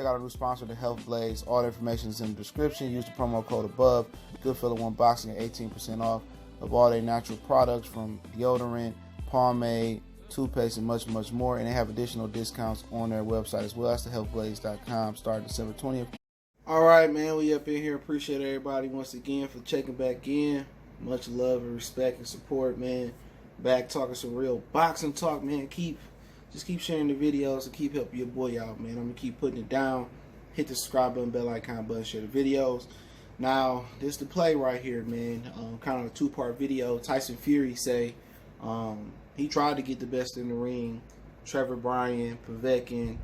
check out our new sponsor, the Health Blaze. All the information is in the description. Use the promo code above. Goodfellow Unboxing at 18% off of all their natural products, from deodorant, pomade, toothpaste, and much, much more. And they have additional discounts on their website as well. That's thehealthblaze.com, starting December 20th. All right, man, we up in here. Appreciate everybody once again for checking back in. Much love and respect and support, man. Back talking some real boxing talk, man. Just keep sharing the videos and keep helping your boy out, man. I'm going to keep putting it down. Hit the subscribe button, bell icon button, share the videos. Now, this is the play right here, man. Kind of a two-part video. Tyson Fury say he tried to get the best in the ring. Trevor Bryan, Povetkin,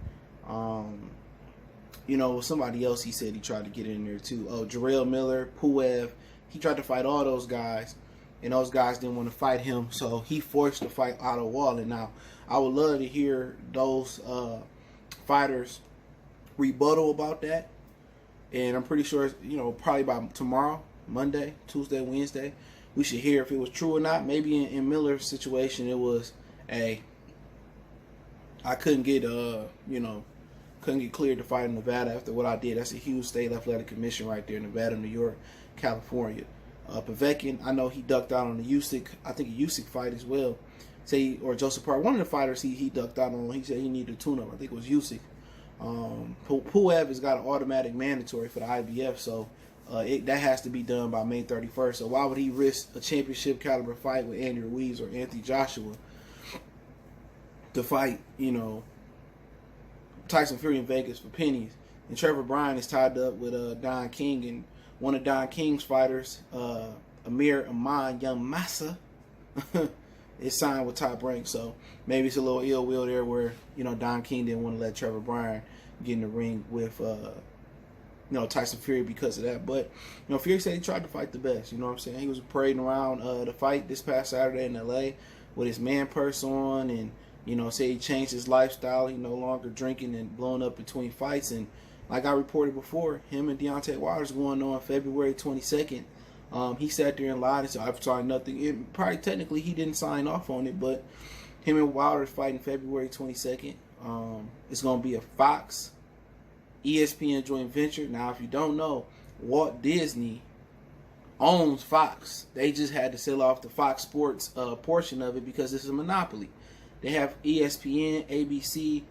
somebody else he said he tried to get in there too. Oh, Jarrell Miller, Puev. He tried to fight all those guys, and those guys didn't want to fight him, so he forced to fight Otto Wallin. Now, I would love to hear those fighters rebuttal about that, and I'm pretty sure, probably by tomorrow, Monday, Tuesday, Wednesday, we should hear if it was true or not. Maybe in Miller's situation, it was, I couldn't get, couldn't get cleared to fight in Nevada after what I did. That's a huge state athletic commission right there, Nevada, New York, California. Povetkin, I know he ducked out on the Usyk, I think a Usyk fight as well. Or Joseph Park, one of the fighters he ducked out on. He said he needed a tune-up. I think it was Usyk. Puev has got an automatic mandatory for the IBF, so that has to be done by May 31st. So why would he risk a championship caliber fight with Andy Ruiz or Anthony Joshua to fight, Tyson Fury in Vegas for pennies? And Trevor Bryan is tied up with Don King, and one of Don King's fighters, Amir Aman Young Massa, is signed with Top Rank. So maybe it's a little ill will there where, Don King didn't want to let Trevor Bryan get in the ring with, Tyson Fury because of that. But, Fury said he tried to fight the best. You know what I'm saying? He was parading around the fight this past Saturday in L.A. with his man purse on, and, said he changed his lifestyle. He no longer drinking and blowing up between fights. And like I reported before, him and Deontay Wilder's going on February 22nd. He sat there and lied and said, I've signed nothing. Probably technically he didn't sign off on it, but him and Wilder is fighting February 22nd. It's going to be a Fox ESPN joint venture. Now, if you don't know, Walt Disney owns Fox. They just had to sell off the Fox Sports portion of it because it's a monopoly. They have ESPN, ABC,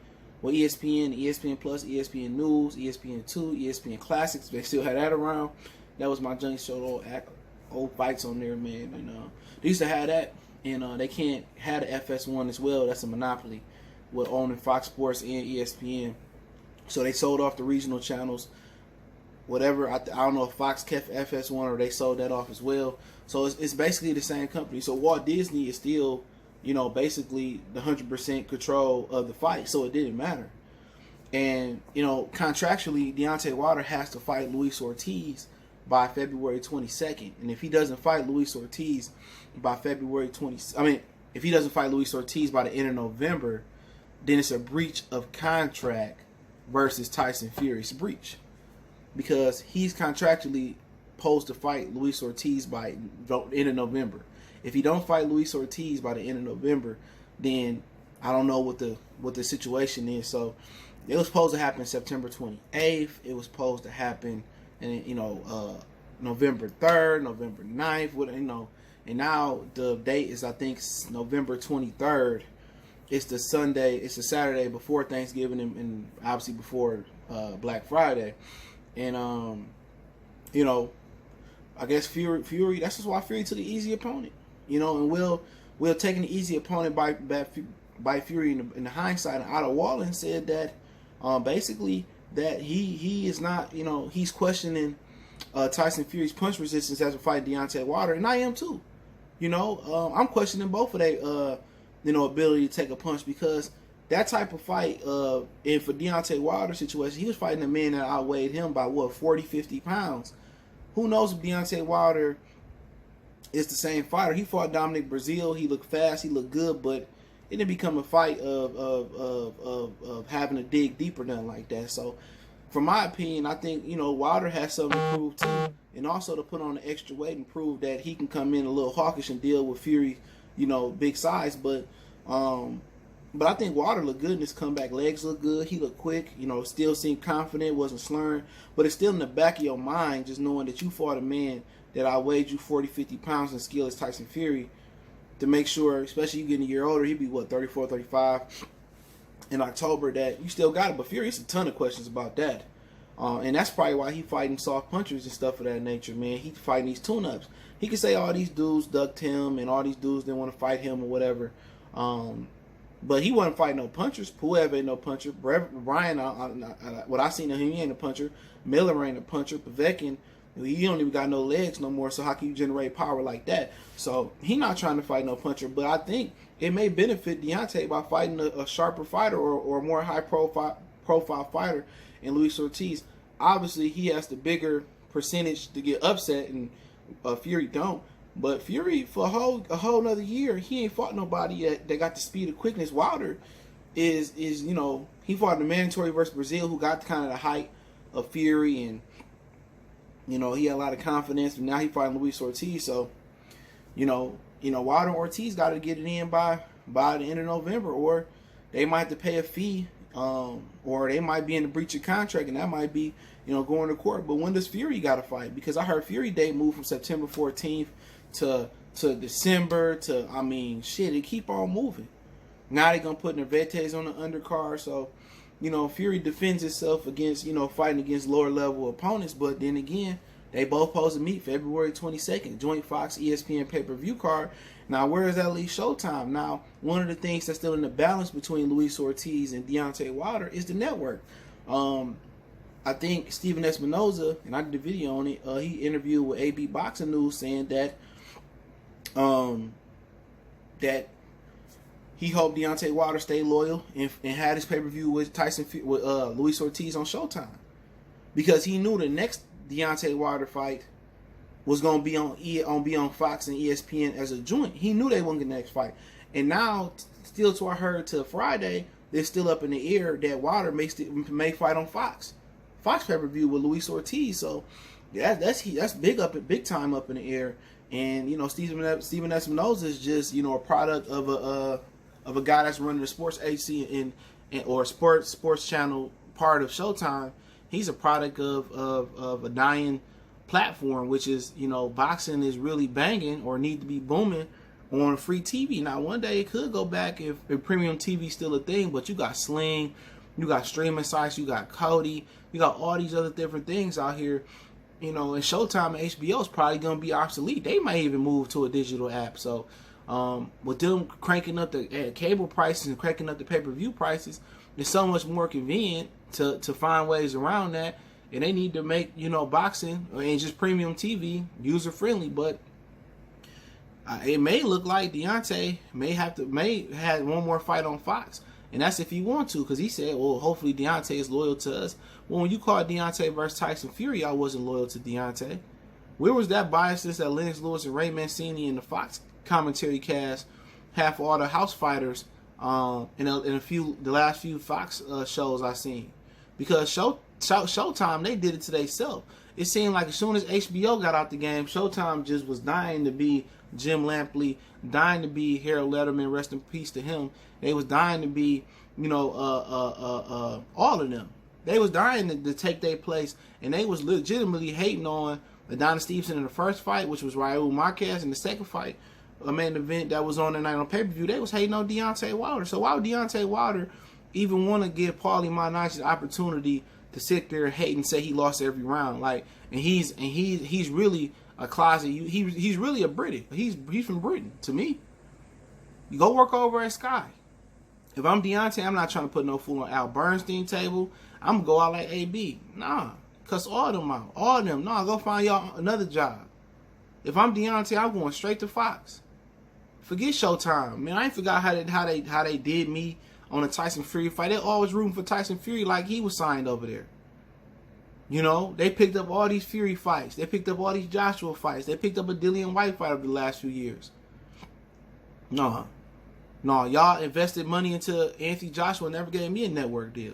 ESPN, ESPN Plus, ESPN News, ESPN2, ESPN Classics. They still had that around. That was my junk show, old fights on there, man. And they used to have that, and they can't have the FS1 as well. That's a monopoly with owning Fox Sports and ESPN. So they sold off the regional channels, whatever. I don't know if Fox kept FS1 or they sold that off as well. So it's basically the same company. So Walt Disney is still, basically the 100% control of the fight. So it didn't matter. And, contractually, Deontay Wilder has to fight Luis Ortiz by February 22nd. And if he doesn't fight Luis Ortiz by if he doesn't fight Luis Ortiz by the end of November, then it's a breach of contract versus Tyson Fury. It's a breach because he's contractually supposed to fight Luis Ortiz by the end of November. If he don't fight Luis Ortiz by the end of November, then I don't know what the situation is. So it was supposed to happen September 28th. It was supposed to happen, and November 3rd, November 9th, and now the date is, I think, November 23rd. It's the Sunday, it's the Saturday before Thanksgiving and obviously before Black Friday. And I guess Fury, that's just why Fury took an easy opponent. And Will taking the easy opponent by Fury in the hindsight, and Otto Wallin said that basically that he is not, he's questioning Tyson Fury's punch resistance after fighting Deontay Wilder, and I am too. I'm questioning both of their ability to take a punch, because that type of fight, and for Deontay Wilder's situation, he was fighting a man that outweighed him by 40, 50 pounds. Who knows if Deontay Wilder is the same fighter? He fought Dominic Breazeale. He looked fast. He looked good, but it didn't become a fight of having to dig deeper, nothing like that. So, from my opinion, I think Wilder has something to prove too, and also to put on the extra weight and prove that he can come in a little hawkish and deal with Fury, big size. But But I think Wilder looked good in his comeback. Legs look good. He looked quick. You know, still seemed confident, wasn't slurring. But it's still in the back of your mind, just knowing that you fought a man that outweighed you 40, 50 pounds in skill as Tyson Fury, to make sure, especially you getting a year older, he'd be, what, 34, 35 in October, that you still got it. But Fury, it's a ton of questions about that. And that's probably why he fighting soft punchers and stuff of that nature, man. He fighting these tune-ups. He could say all these dudes ducked him and all these dudes didn't want to fight him or whatever. But he wasn't fighting no punchers. Puev ain't no puncher. Brian, what I seen of him, he ain't a puncher. Miller ain't a puncher. Povetkin, he don't even got no legs no more, so how can you generate power like that? So he not trying to fight no puncher. But I think it may benefit Deontay by fighting a sharper fighter or a more high-profile fighter in Luis Ortiz. Obviously, he has the bigger percentage to get upset, and Fury don't. But Fury, for a whole another year, he ain't fought nobody that got the speed and quickness. Wilder is you know, he fought the mandatory versus Brazil, who got kind of the height of Fury, and you know, he had a lot of confidence. And now he fighting Luis Ortiz, so you know, Wilder and Ortiz got to get it in by the end of November, or they might have to pay a fee, or they might be in the breach of contract, and that might be, you know, going to court. But when does Fury got to fight? Because I heard Fury date moved from September 14th to December to, I mean, shit, it keep on moving. Now they're going to put Navetes on the undercard. So, you know, Fury defends itself against, you know, fighting against lower level opponents. But then again, they both supposed to meet February 22nd, joint Fox ESPN pay-per-view card. Now, where does that leave Showtime? Now, one of the things that's still in the balance between Luis Ortiz and Deontay Wilder is the network. I think Steven Espinoza, and I did a video on it, he interviewed with AB Boxing News saying that that he hoped Deontay Wilder stay loyal and had his pay-per-view with Luis Ortiz on Showtime, because he knew the next Deontay Wilder fight was gonna be on Fox and ESPN as a joint. He knew they wouldn't get the next fight, and now still, to I heard, to Friday, they're still up in the air that Wilder may fight on Fox pay-per-view with Luis Ortiz. So yeah, that's big time up in the air. And you know, Steven Espinoza is just, you know, a product of a guy that's running the sports agency or sports channel part of Showtime. He's a product of a dying platform, which is, you know, boxing is really banging or need to be booming on free TV. Now, one day it could go back if premium TV is still a thing, but you got Sling, you got streaming sites, you got Cody, you got all these other different things out here. You know, and Showtime and HBO is probably going to be obsolete. They might even move to a digital app. So, with them cranking up the cable prices and cranking up the pay-per-view prices, it's so much more convenient to find ways around that. And they need to make, you know, boxing and just premium TV user-friendly. But it may look like Deontay may have one more fight on Fox. And that's if he want to, because he said, well, hopefully Deontay is loyal to us. Well, when you called Deontay versus Tyson Fury, I wasn't loyal to Deontay. Where was that biasness that Lennox Lewis and Ray Mancini and the Fox commentary cast have all the house fighters in the last few Fox shows I seen? Because Showtime, they did it to themselves. It seemed like as soon as HBO got out the game, Showtime just was dying to be Jim Lampley, dying to be Harold Letterman, rest in peace to him. They was dying to be, you know, all of them. They was dying to take their place, and they was legitimately hating on Adonis Stevenson in the first fight, which was Raul Marquez, in the second fight, a main event that was on the night on pay-per-view. They was hating on Deontay Wilder. So why would Deontay Wilder even want to give Paulie Malignaggi the opportunity to sit there and hate and say he lost every round? Like, and he's really a closet. He's really a Brit. He's from Britain to me. You go work over at Sky. If I'm Deontay, I'm not trying to put no fool on Al Bernstein table. I'm going to go out like AB. Nah. Cuss all them out. All of them. Nah, go find y'all another job. If I'm Deontay, I'm going straight to Fox. Forget Showtime. Man, I ain't forgot how they did me on the Tyson Fury fight. They always rooting for Tyson Fury like he was signed over there. You know, they picked up all these Fury fights. They picked up all these Joshua fights. They picked up a Dillian White fight over the last few years. No, y'all invested money into Anthony Joshua and never gave me a network deal.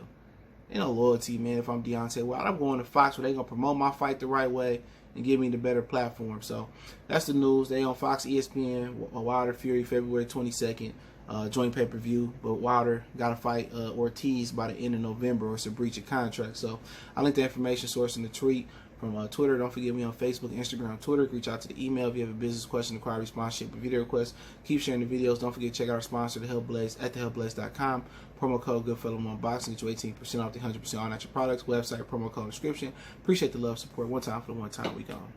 Ain't no loyalty, man. If I'm Deontay Wilder, I'm going to Fox where they gonna promote my fight the right way and give me the better platform. So that's the news. They on Fox, ESPN, Wilder Fury, February 22nd. joint pay-per-view, but Wilder got to fight Ortiz by the end of November, or it's a breach of contract. So I linked the information source in the tweet from Twitter. Don't forget me on Facebook, Instagram, Twitter. Reach out to the email if you have a business question, inquiry, sponsorship, or video request. Keep sharing the videos. Don't forget to check out our sponsor, The Health Blaze, at thehealthblaze.com. Promo code GoodFellowUnboxing, get you 18% off the 100% all natural products. Website, promo code, description. Appreciate the love, support. One time for the one time. We gone.